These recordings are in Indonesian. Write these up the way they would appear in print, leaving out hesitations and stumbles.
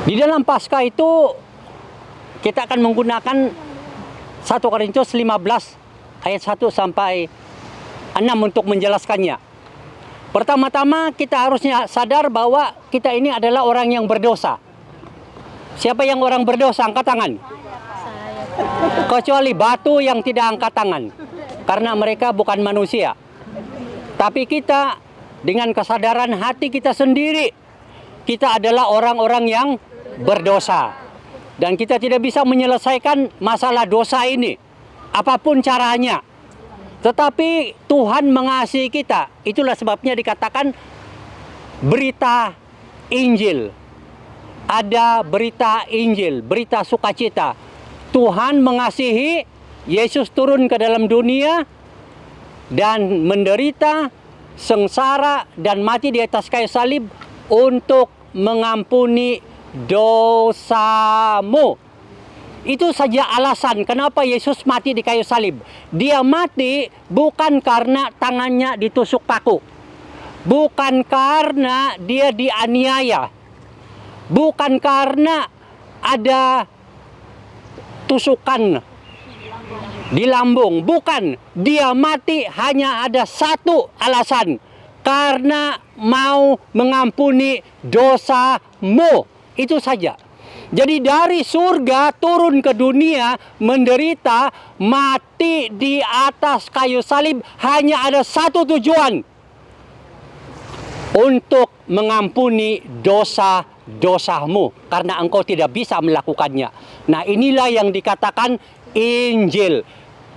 Di dalam Paskah itu kita akan menggunakan 1 Korintus 15 ayat 1 sampai 6 untuk menjelaskannya. Pertama-tama kita harusnya sadar bahwa kita ini adalah orang yang berdosa. Siapa yang orang berdosa? Angkat tangan. Kecuali batu yang tidak angkat tangan, karena mereka bukan manusia. Tapi kita dengan kesadaran hati kita sendiri, kita adalah orang-orang yang berdosa. Dan kita tidak bisa menyelesaikan masalah dosa ini, apapun caranya. Tetapi Tuhan mengasihi kita. Itulah sebabnya dikatakan berita Injil. Ada berita Injil, berita sukacita. Tuhan mengasihi, Yesus turun ke dalam dunia dan menderita, sengsara dan mati di atas kayu salib untuk mengampuni dosamu. Itu saja alasan kenapa Yesus mati di kayu salib. Dia mati bukan karena tangannya ditusuk paku, bukan karena dia dianiaya, bukan karena ada tusukan di lambung, bukan. Dia mati hanya ada satu alasan, karena mau mengampuni dosamu. Itu saja. Jadi dari surga turun ke dunia, menderita, mati di atas kayu salib, hanya ada satu tujuan: untuk mengampuni dosa-dosamu, karena engkau tidak bisa melakukannya. Nah, inilah yang dikatakan Injil.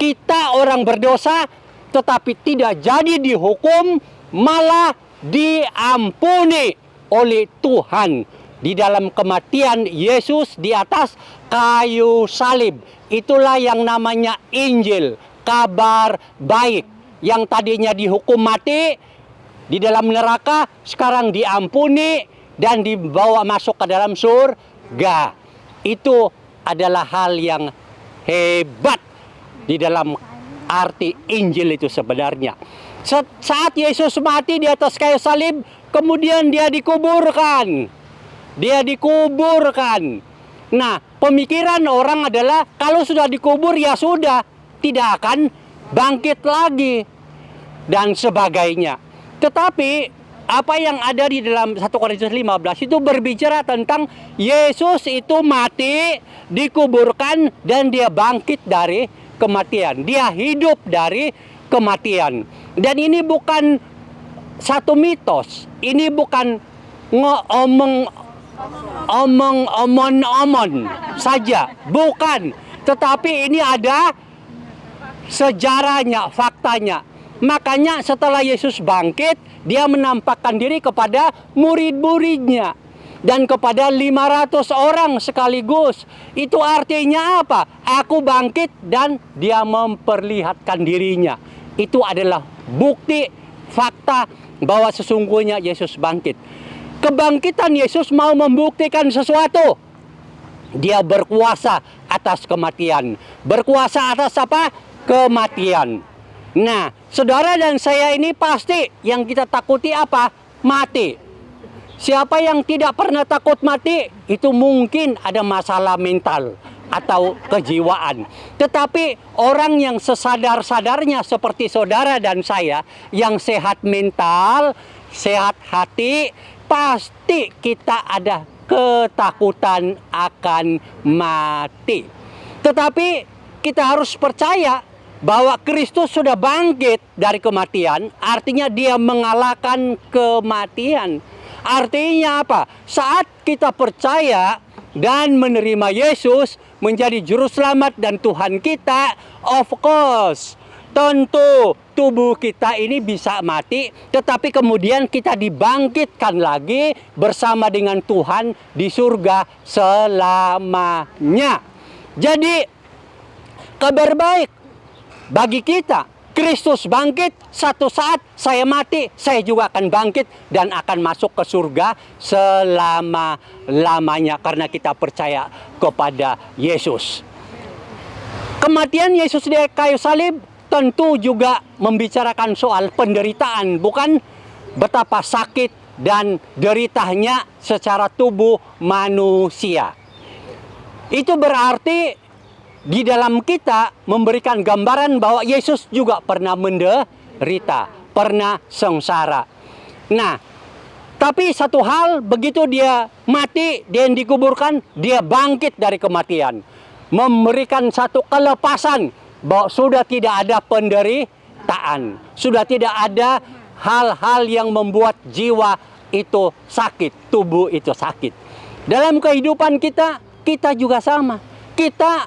Kita orang berdosa, tetapi tidak jadi dihukum, malah diampuni oleh Tuhan di dalam kematian Yesus di atas kayu salib. Itulah yang namanya Injil, kabar baik. Yang tadinya dihukum mati di dalam neraka, sekarang diampuni dan dibawa masuk ke dalam surga. Itu adalah hal yang hebat di dalam arti Injil itu sebenarnya. Saat Yesus mati di atas kayu salib, kemudian dia dikuburkan. Dia dikuburkan. Nah, pemikiran orang adalah kalau sudah dikubur ya sudah, tidak akan bangkit lagi dan sebagainya. Tetapi apa yang ada di dalam 1 Korintus 15 itu berbicara tentang Yesus itu mati, dikuburkan, dan dia bangkit dari kematian. Dia hidup dari kematian. Dan ini bukan satu mitos. Ini bukan omong saja. Bukan. Tetapi ini ada sejarahnya, faktanya. Makanya setelah Yesus bangkit, dia menampakkan diri kepada murid-muridnya dan kepada 500 orang sekaligus. Itu artinya apa? Aku bangkit, dan dia memperlihatkan dirinya. Itu adalah bukti, fakta bahwa sesungguhnya Yesus bangkit. Kebangkitan Yesus mau membuktikan sesuatu. Dia berkuasa atas kematian. Berkuasa atas apa? Kematian. Nah, saudara dan saya ini pasti yang kita takuti apa? Mati. Siapa yang tidak pernah takut mati, itu mungkin ada masalah mental atau kejiwaan. Tetapi orang yang sesadar-sadarnya seperti saudara dan saya, yang sehat mental, sehat hati, pasti kita ada ketakutan akan mati. Tetapi kita harus percaya bahwa Kristus sudah bangkit dari kematian, artinya dia mengalahkan kematian. Artinya apa? Saat kita percaya dan menerima Yesus menjadi juru selamat dan Tuhan kita, of course, tentu tubuh kita ini bisa mati, tetapi kemudian kita dibangkitkan lagi bersama dengan Tuhan di surga selamanya. Jadi, kabar baik bagi kita. Kristus bangkit, satu saat saya mati, saya juga akan bangkit dan akan masuk ke surga selama-lamanya karena kita percaya kepada Yesus. Kematian Yesus di kayu salib tentu juga membicarakan soal penderitaan, bukan? Betapa sakit dan deritanya secara tubuh manusia. Itu berarti di dalam kita memberikan gambaran bahwa Yesus juga pernah menderita, pernah sengsara. Nah, tapi satu hal, begitu dia mati dan dikuburkan, dia bangkit dari kematian. Memberikan satu kelepasan bahwa sudah tidak ada penderitaan. Sudah tidak ada hal-hal yang membuat jiwa itu sakit, tubuh itu sakit. Dalam kehidupan kita, kita juga sama. Kita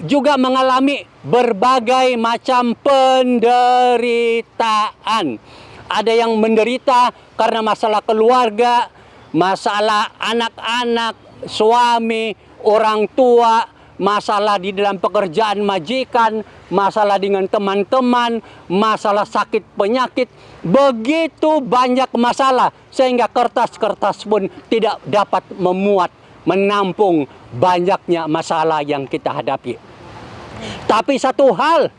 juga mengalami berbagai macam penderitaan. Ada yang menderita karena masalah keluarga, masalah anak-anak, suami, orang tua, masalah di dalam pekerjaan majikan, masalah dengan teman-teman, masalah sakit penyakit. Begitu banyak masalah sehingga kertas-kertas pun tidak dapat menampung banyaknya masalah yang kita hadapi. Tapi satu hal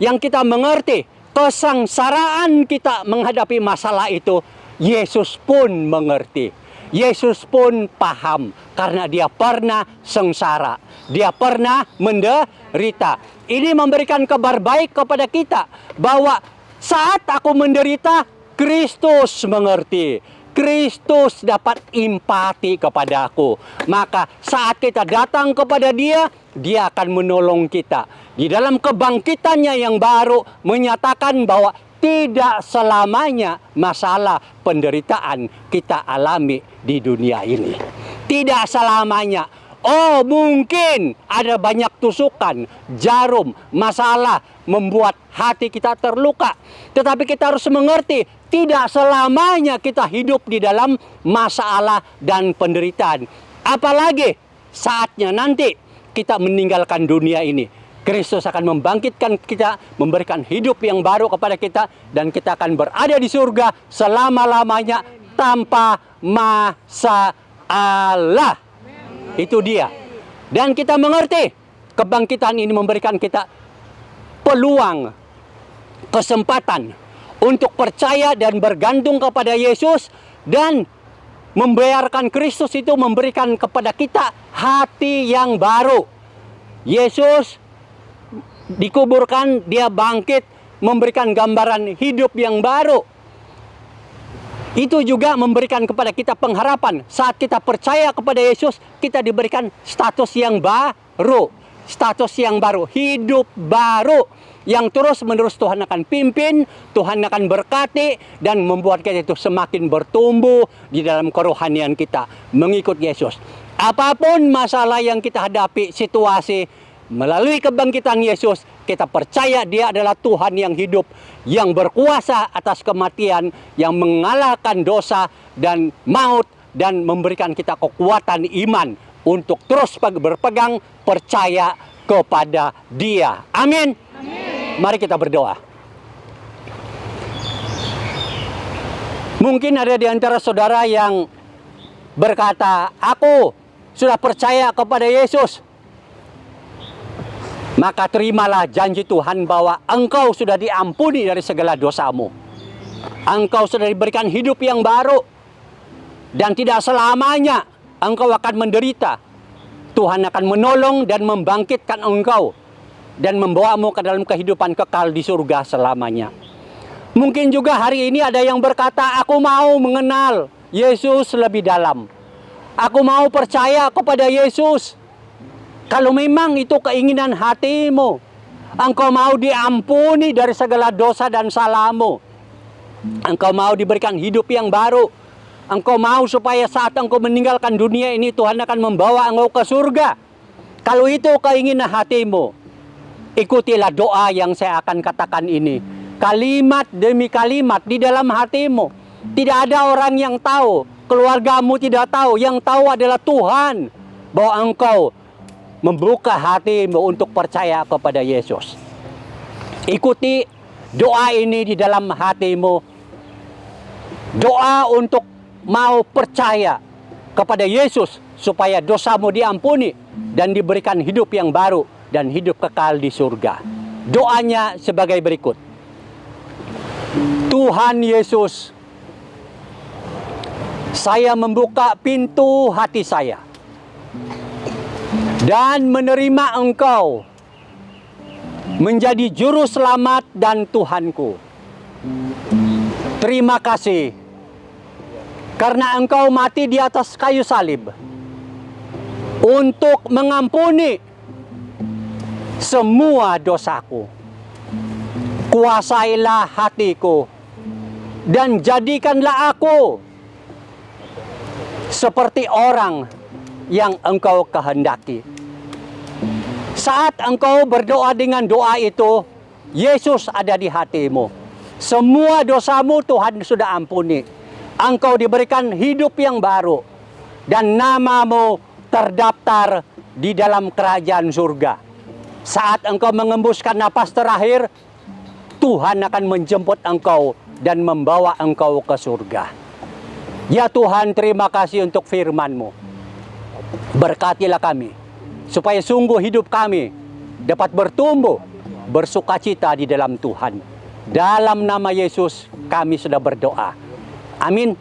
yang kita mengerti, kesengsaraan kita menghadapi masalah itu, Yesus pun mengerti. Yesus pun paham karena dia pernah sengsara. Dia pernah menderita. Ini memberikan kabar baik kepada kita bahwa saat aku menderita, Kristus mengerti. Kristus dapat empati kepada aku. Maka saat kita datang kepada Dia, Dia akan menolong kita. Di dalam kebangkitannya yang baru menyatakan bahwa tidak selamanya masalah penderitaan kita alami di dunia ini. Tidak selamanya. Oh, mungkin ada banyak tusukan, jarum, masalah membuat hati kita terluka. Tetapi kita harus mengerti, tidak selamanya kita hidup di dalam masalah dan penderitaan. Apalagi saatnya nanti kita meninggalkan dunia ini. Kristus akan membangkitkan kita, memberikan hidup yang baru kepada kita, dan kita akan berada di surga selama-lamanya tanpa masalah. Itu dia. Dan kita mengerti, kebangkitan ini memberikan kita peluang, kesempatan untuk percaya dan bergantung kepada Yesus, dan membiarkan Kristus itu memberikan kepada kita hati yang baru. Yesus dikuburkan, dia bangkit, memberikan gambaran hidup yang baru. Itu juga memberikan kepada kita pengharapan. Saat kita percaya kepada Yesus, kita diberikan status yang baru. Status yang baru, hidup baru, yang terus-menerus Tuhan akan pimpin, Tuhan akan berkati, dan membuat kita itu semakin bertumbuh di dalam kerohanian kita mengikut Yesus. Apapun masalah yang kita hadapi, situasi, melalui kebangkitan Yesus, kita percaya Dia adalah Tuhan yang hidup, yang berkuasa atas kematian, yang mengalahkan dosa dan maut, dan memberikan kita kekuatan iman untuk terus berpegang percaya kepada Dia. Amin. Amin. Mari kita berdoa. Mungkin ada di antara saudara yang berkata, aku sudah percaya kepada Yesus. Maka terimalah janji Tuhan bahwa engkau sudah diampuni dari segala dosamu. Engkau sudah diberikan hidup yang baru. Dan tidak selamanya engkau akan menderita. Tuhan akan menolong dan membangkitkan engkau. Dan membawamu ke dalam kehidupan kekal di surga selamanya. Mungkin juga hari ini ada yang berkata, aku mau mengenal Yesus lebih dalam. Aku mau percaya kepada Yesus. Kalau memang itu keinginan hatimu, engkau mau diampuni dari segala dosa dan salahmu, engkau mau diberikan hidup yang baru, engkau mau supaya saat engkau meninggalkan dunia ini, Tuhan akan membawa engkau ke surga. Kalau itu keinginan hatimu, ikutilah doa yang saya akan katakan ini. Kalimat demi kalimat di dalam hatimu. Tidak ada orang yang tahu, keluargamu tidak tahu, yang tahu adalah Tuhan, bahwa engkau membuka hatimu untuk percaya kepada Yesus. Ikuti doa ini di dalam hatimu. Doa untuk mau percaya kepada Yesus supaya dosamu diampuni dan diberikan hidup yang baru dan hidup kekal di surga. Doanya sebagai berikut. Tuhan Yesus, Saya membuka pintu hati saya dan menerima Engkau menjadi juru selamat dan Tuhanku. Terima kasih karena Engkau mati di atas kayu salib untuk mengampuni semua dosaku. Kuasailah hatiku dan jadikanlah aku seperti orang yang Engkau kehendaki. Saat engkau berdoa dengan doa itu, Yesus ada di hatimu. Semua dosamu Tuhan sudah ampuni. Engkau diberikan hidup yang baru. Dan namamu terdaftar di dalam kerajaan surga. Saat engkau mengembuskan napas terakhir, Tuhan akan menjemput engkau dan membawa engkau ke surga. Ya Tuhan, terima kasih untuk firman-Mu. Berkatilah kami, supaya sungguh hidup kami dapat bertumbuh, bersukacita di dalam Tuhan. Dalam nama Yesus kami sudah berdoa. Amin.